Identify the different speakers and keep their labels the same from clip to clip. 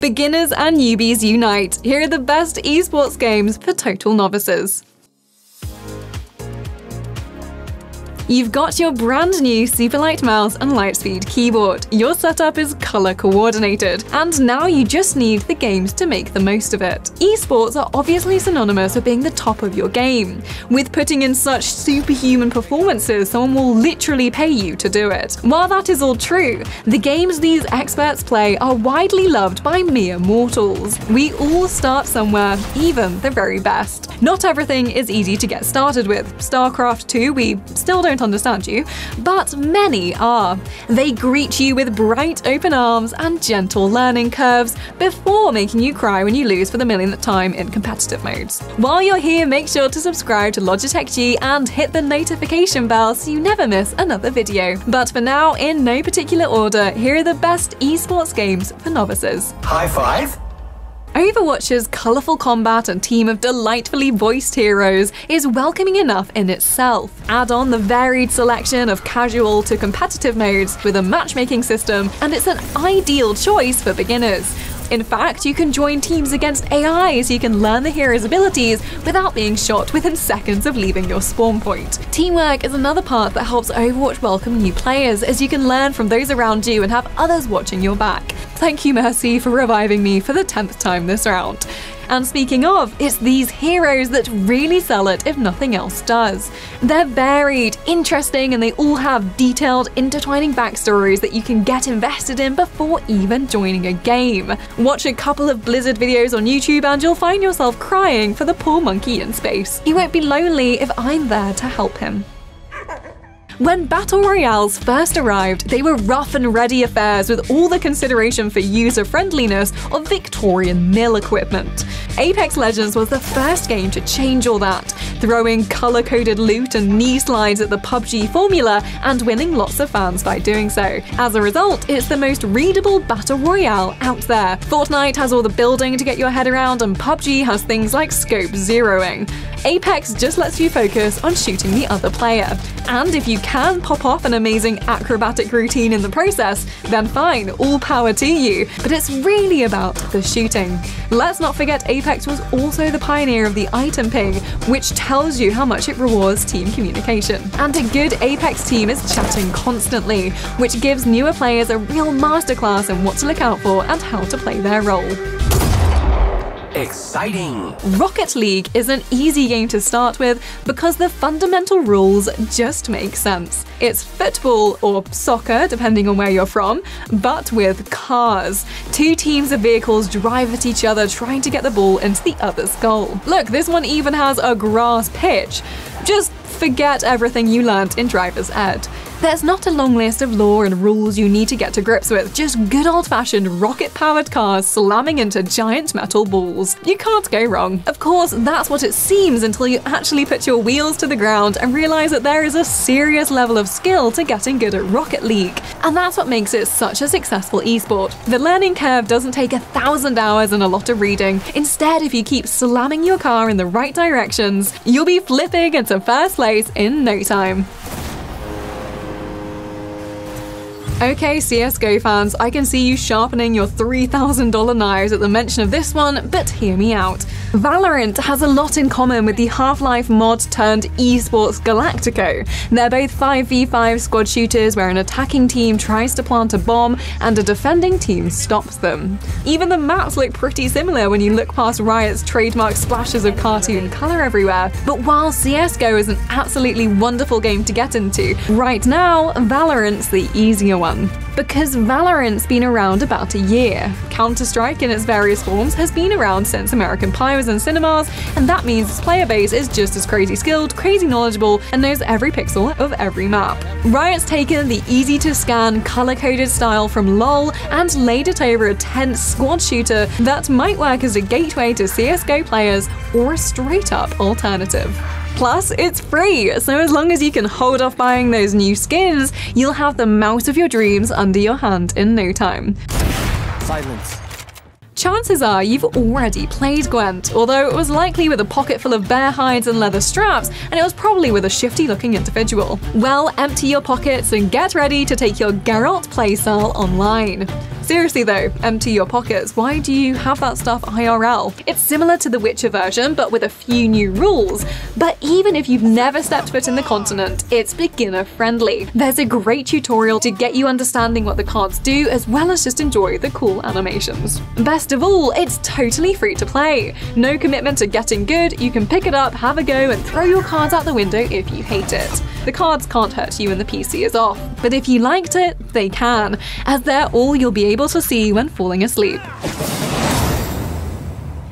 Speaker 1: Beginners and newbies unite. Here are the best esports games for total novices. You've got your brand new Superlight mouse and Lightspeed keyboard. Your setup is color coordinated, and now you just need the games to make the most of it. Esports are obviously synonymous with being the top of your game. With putting in such superhuman performances, someone will literally pay you to do it. While that is all true, the games these experts play are widely loved by mere mortals. We all start somewhere, even the very best. Not everything is easy to get started with. StarCraft 2, we still don't understand you, but many are. They greet you with bright open arms and gentle learning curves before making you cry when you lose for the millionth time in competitive modes. While you're here, make sure to subscribe to Logitech G and hit the notification bell so you never miss another video. But for now, in no particular order, here are the best esports games for novices.
Speaker 2: High five!
Speaker 1: Overwatch's colourful combat and team of delightfully voiced heroes is welcoming enough in itself. Add on the varied selection of casual to competitive modes with a matchmaking system, and it's an ideal choice for beginners. In fact, you can join teams against AI so you can learn the hero's abilities without being shot within seconds of leaving your spawn point. Teamwork is another part that helps Overwatch welcome new players, as you can learn from those around you and have others watching your back. Thank you, Mercy, for reviving me for the 10th time this round. And speaking of, it's these heroes that really sell it if nothing else does. They're varied, interesting, and they all have detailed, intertwining backstories that you can get invested in before even joining a game. Watch a couple of Blizzard videos on YouTube and you'll find yourself crying for the poor monkey in space. You won't be lonely if I'm there to help him. When Battle Royales first arrived, they were rough and ready affairs with all the consideration for user-friendliness of Victorian mill equipment. Apex Legends was the first game to change all that, throwing color-coded loot and knee slides at the PUBG formula and winning lots of fans by doing so. As a result, it's the most readable Battle Royale out there. Fortnite has all the building to get your head around, and PUBG has things like scope zeroing. Apex just lets you focus on shooting the other player. And if you can pop off an amazing acrobatic routine in the process, then fine, all power to you. But it's really about the shooting. Let's not forget Apex was also the pioneer of the item ping, which tells you how much it rewards team communication. And a good Apex team is chatting constantly, which gives newer players a real masterclass in what to look out for and how to play their role.
Speaker 2: Exciting!
Speaker 1: Rocket League is an easy game to start with because the fundamental rules just make sense. It's football or soccer, depending on where you're from, but with cars. Two teams of vehicles drive at each other trying to get the ball into the other's goal. Look, this one even has a grass pitch. Just forget everything you learnt in driver's ed. There's not a long list of lore and rules you need to get to grips with, just good old-fashioned rocket-powered cars slamming into giant metal balls. You can't go wrong. Of course, that's what it seems until you actually put your wheels to the ground and realize that there is a serious level of skill to getting good at Rocket League. And that's what makes it such a successful esport. The learning curve doesn't take 1,000 hours and a lot of reading. Instead, if you keep slamming your car in the right directions, you'll be flipping into first place in no time. Okay, CSGO fans, I can see you sharpening your $3,000 knives at the mention of this one, but hear me out. Valorant has a lot in common with the Half-Life mod turned esports Galactico. They're both 5v5 squad shooters where an attacking team tries to plant a bomb and a defending team stops them. Even the maps look pretty similar when you look past Riot's trademark splashes of cartoon color everywhere. But while CSGO is an absolutely wonderful game to get into, right now, Valorant's the easier one. Because Valorant's been around about a year. Counter-Strike in its various forms has been around since American Pie was in cinemas, and that means its player base is just as crazy skilled, crazy knowledgeable, and knows every pixel of every map. Riot's taken the easy-to-scan, color-coded style from LoL and laid it over a tense squad shooter that might work as a gateway to CSGO players or a straight-up alternative. Plus, it's free, so as long as you can hold off buying those new skins, you'll have the mouse of your dreams under your hand in no time.
Speaker 2: Silence.
Speaker 1: Chances are you've already played Gwent, although it was likely with a pocket full of bear hides and leather straps, and it was probably with a shifty-looking individual. Well, empty your pockets and get ready to take your Geralt playstyle online. Seriously though, empty your pockets. Why do you have that stuff IRL? It's similar to the Witcher version, but with a few new rules. But even if you've never stepped foot in the continent, it's beginner friendly. There's a great tutorial to get you understanding what the cards do, as well as just enjoy the cool animations. Best of all, it's totally free to play. No commitment to getting good, you can pick it up, have a go, and throw your cards out the window if you hate it. The cards can't hurt you and the PC is off. But if you liked it, they can, as they're all you'll be able to see when falling asleep.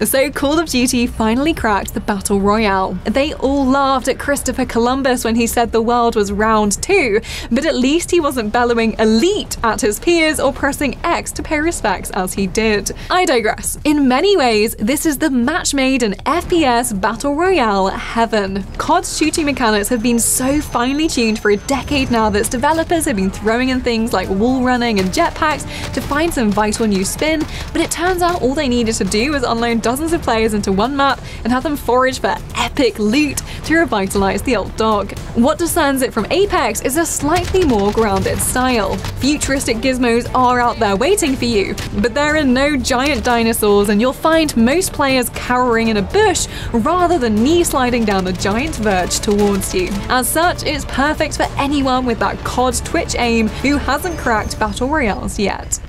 Speaker 1: So Call of Duty finally cracked the Battle Royale. They all laughed at Christopher Columbus when he said the world was round too, but at least he wasn't bellowing elite at his peers or pressing X to pay respects as he did. I digress. In many ways, this is the match-made and FPS Battle Royale heaven. COD's shooting mechanics have been so finely tuned for a decade now that its developers have been throwing in things like wall running and jetpacks to find some vital new spin, but it turns out all they needed to do was unload dozens of players into one map and have them forage for epic loot to revitalize the old dog. What discerns it from Apex is a slightly more grounded style. Futuristic gizmos are out there waiting for you, but there are no giant dinosaurs and you'll find most players cowering in a bush rather than knee sliding down a giant verge towards you. As such, it's perfect for anyone with that COD Twitch aim who hasn't cracked Battle Royales yet.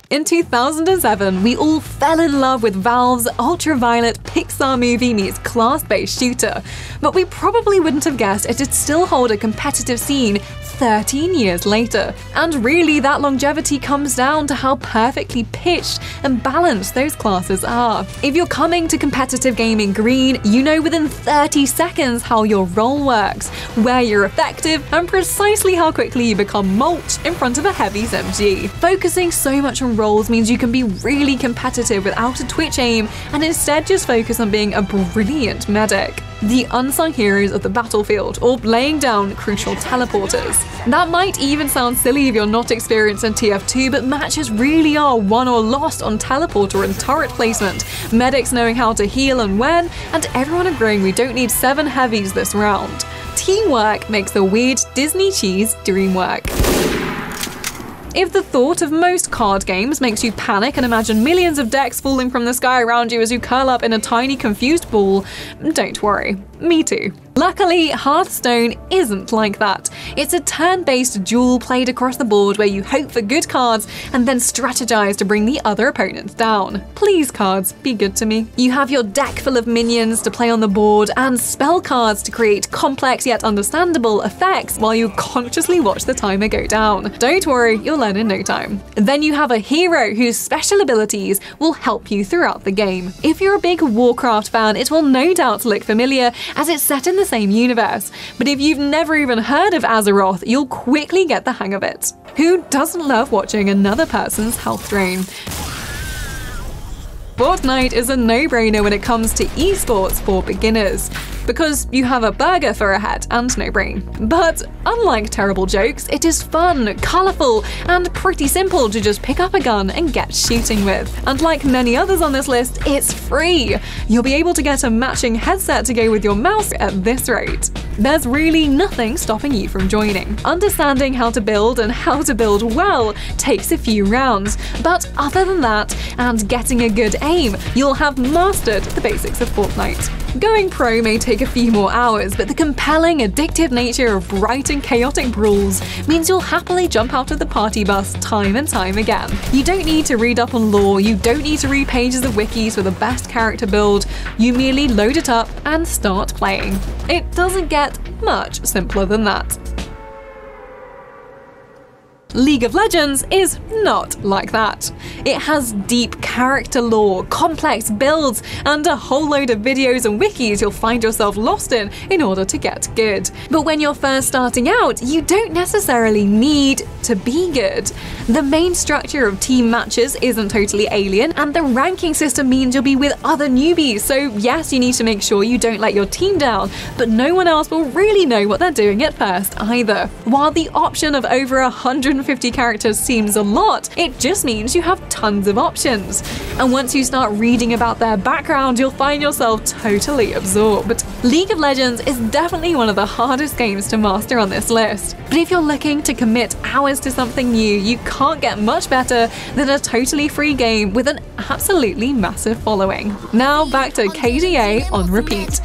Speaker 1: In 2007, we all fell in love with Valve's ultraviolet Pixar movie meets class-based shooter, but we probably wouldn't have guessed it'd still hold a competitive scene 13 years later. And really, that longevity comes down to how perfectly pitched and balanced those classes are. If you're coming to competitive gaming green, you know within 30 seconds how your role works, where you're effective, and precisely how quickly you become mulch in front of a heavy MG. Focusing so much on roles means you can be really competitive without a Twitch aim and instead just focus on being a brilliant medic. The unsung heroes of the battlefield, or laying down crucial teleporters. That might even sound silly if you're not experienced in TF2, but matches really are won or lost on teleporter and turret placement, medics knowing how to heal and when, and everyone agreeing we don't need 7 heavies this round. Teamwork makes the weird Disney cheese dream work. If the thought of most card games makes you panic and imagine millions of decks falling from the sky around you as you curl up in a tiny confused ball, don't worry, me too. Luckily, Hearthstone isn't like that. It's a turn-based duel played across the board where you hope for good cards and then strategize to bring the other opponents down. Please, cards, be good to me. You have your deck full of minions to play on the board and spell cards to create complex yet understandable effects while you consciously watch the timer go down. Don't worry, you'll learn in no time. Then you have a hero whose special abilities will help you throughout the game. If you're a big Warcraft fan, it will no doubt look familiar as it's set in the same universe, but if you've never even heard of Azeroth, you'll quickly get the hang of it. Who doesn't love watching another person's health drain? Fortnite is a no-brainer when it comes to esports for beginners, because you have a burger for a head and no brain. But unlike terrible jokes, it is fun, colourful, and pretty simple to just pick up a gun and get shooting with. And like many others on this list, it's free. You'll be able to get a matching headset to go with your mouse at this rate. There's really nothing stopping you from joining. Understanding how to build and how to build well takes a few rounds, but other than that, and getting a good aim, you'll have mastered the basics of Fortnite. Going pro may take a few more hours, but the compelling, addictive nature of bright and chaotic brawls means you'll happily jump out of the party bus time and time again. You don't need to read up on lore, you don't need to read pages of wikis for the best character build, you merely load it up and start playing. It doesn't get much simpler than that. League of Legends is not like that. It has deep character lore, complex builds, and a whole load of videos and wikis you'll find yourself lost in order to get good. But when you're first starting out, you don't necessarily need to be good. The main structure of team matches isn't totally alien, and the ranking system means you'll be with other newbies, so yes, you need to make sure you don't let your team down, but no one else will really know what they're doing at first either. While the option of over 100 150 characters seems a lot, it just means you have tons of options. And once you start reading about their background, you'll find yourself totally absorbed. League of Legends is definitely one of the hardest games to master on this list. But if you're looking to commit hours to something new, you can't get much better than a totally free game with an absolutely massive following. Now back to KDA on repeat.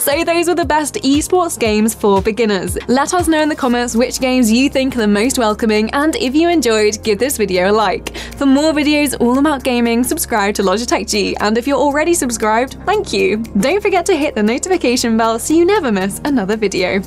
Speaker 1: So those were the best esports games for beginners. Let us know in the comments which games you think are the most welcoming, and if you enjoyed, give this video a like. For more videos all about gaming, subscribe to Logitech G, and if you're already subscribed, thank you. Don't forget to hit the notification bell so you never miss another video.